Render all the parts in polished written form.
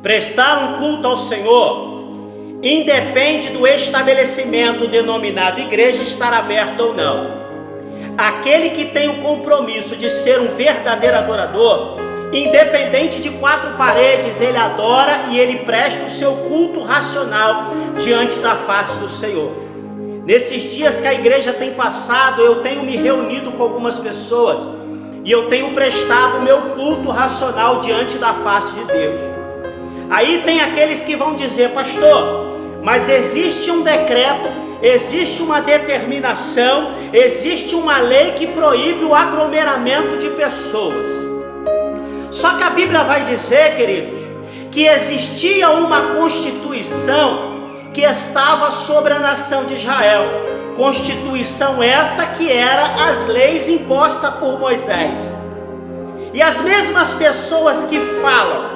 Prestar um culto ao Senhor independe do estabelecimento denominado igreja estar aberto ou não. Aquele que tem o compromisso de ser um verdadeiro adorador, independente de quatro paredes, ele adora e ele presta o seu culto racional diante da face do Senhor. Nesses dias que a igreja tem passado, eu tenho me reunido com algumas pessoas e eu tenho prestado o meu culto racional diante da face de Deus. Aí tem aqueles que vão dizer: pastor, mas existe um decreto, existe uma determinação, existe uma lei que proíbe o aglomeramento de pessoas. Só que a Bíblia vai dizer, queridos, que existia uma constituição que estava sobre a nação de Israel. Constituição essa que era as leis impostas por Moisés. E as mesmas pessoas que falam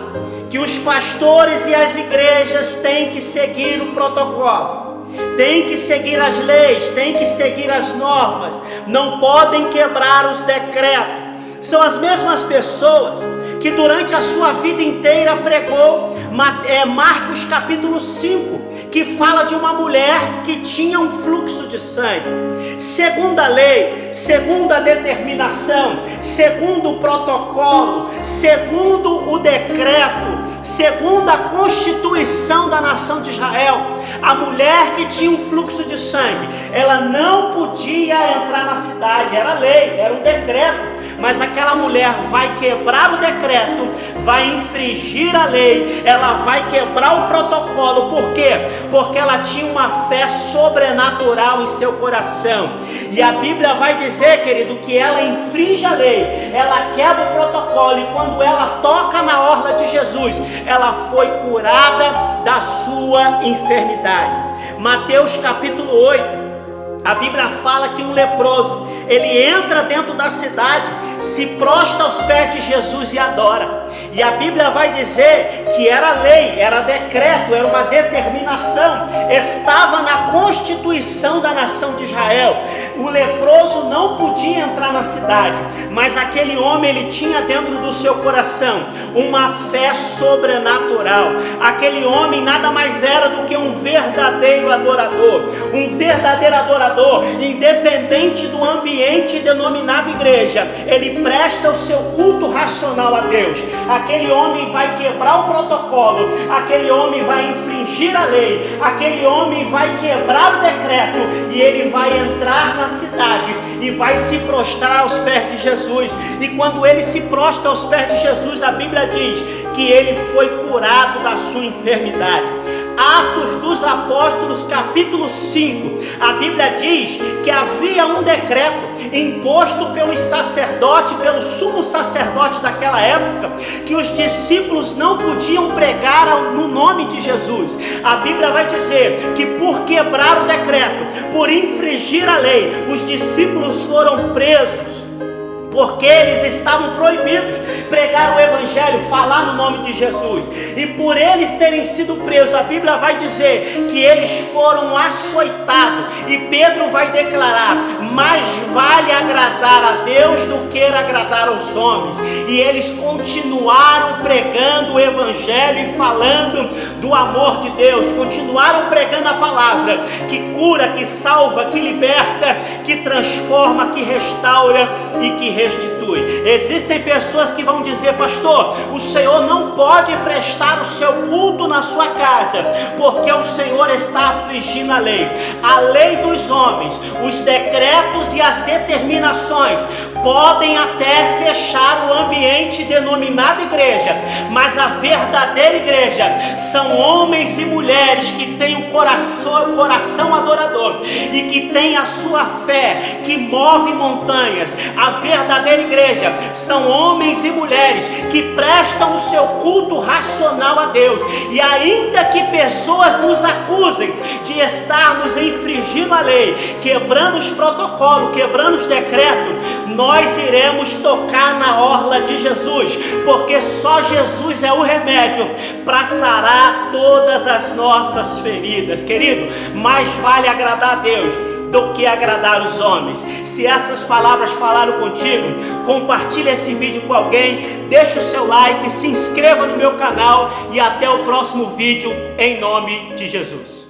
que os pastores e as igrejas têm que seguir o protocolo, têm que seguir as leis, têm que seguir as normas, não podem quebrar os decretos, são as mesmas pessoas que durante a sua vida inteira pregou Marcos capítulo 5, que fala de uma mulher que tinha um fluxo de sangue. Segundo a lei, segundo a determinação, segundo o protocolo, segundo o decreto, segundo a constituição da nação de Israel, a mulher que tinha um fluxo de sangue, ela não podia entrar na cidade. Era lei, era um decreto. Mas aquela mulher vai quebrar o decreto, vai infringir a lei, ela vai quebrar o protocolo. Por quê? Porque ela tinha uma fé sobrenatural em seu coração. E a Bíblia vai dizer, querido, que ela infringe a lei, ela quebra o protocolo, e quando ela toca na orla de Jesus, ela foi curada da sua enfermidade. Mateus capítulo 8, a Bíblia fala que um leproso, ele entra dentro da cidade, se prostra aos pés de Jesus e adora. E a Bíblia vai dizer que era lei, era decreto, era uma determinação, estava na constituição da nação de Israel. O leproso não podia entrar na cidade, mas aquele homem, ele tinha dentro do seu coração uma fé sobrenatural. Aquele homem nada mais era do que um verdadeiro adorador. Um verdadeiro adorador, independente do ambiente denominado igreja, ele presta o seu culto racional a Deus. Aquele homem vai quebrar o protocolo, aquele homem vai infringir a lei, aquele homem vai quebrar o decreto, e ele vai entrar na cidade e vai se prostrar aos pés de Jesus. E quando ele se prostra aos pés de Jesus, a Bíblia diz que ele foi curado da sua enfermidade. Atos dos Apóstolos capítulo 5, a Bíblia diz que havia um decreto imposto pelos sacerdotes, pelo sumo sacerdote daquela época, que os discípulos não podiam pregar no nome de Jesus. A Bíblia vai dizer que por quebrar o decreto, por infringir a lei, os discípulos foram presos, porque eles estavam proibidos pregar o evangelho, falar no nome de Jesus. E por eles terem sido presos, a Bíblia vai dizer que eles foram açoitados. E Pedro vai declarar: mais vale agradar a Deus do que agradar aos homens. E eles continuaram pregando o evangelho e falando do amor de Deus, continuaram pregando a palavra que cura, que salva, que liberta, que transforma, que restaura e que restitui. Existem pessoas que vão dizer: pastor, o Senhor não pode prestar o seu culto na sua casa, porque o Senhor está afligindo a lei dos homens, os decretos e as determinações podem até fechar o ambiente denominado igreja, mas a verdadeira igreja são homens e mulheres que têm o coração adorador e que têm a sua fé que move montanhas. A verdadeira igreja são homens e mulheres que prestam o seu culto racional a Deus. E ainda que pessoas nos acusem de estarmos infringindo a lei, quebrando os protocolos, quebrando os decretos, nós iremos tocar na orla de Jesus, porque só Jesus é o remédio para sarar todas as nossas feridas. Querido, mais vale agradar a Deus do que agradar os homens. Se essas palavras falaram contigo, compartilhe esse vídeo com alguém, deixe o seu like, se inscreva no meu canal e até o próximo vídeo, em nome de Jesus.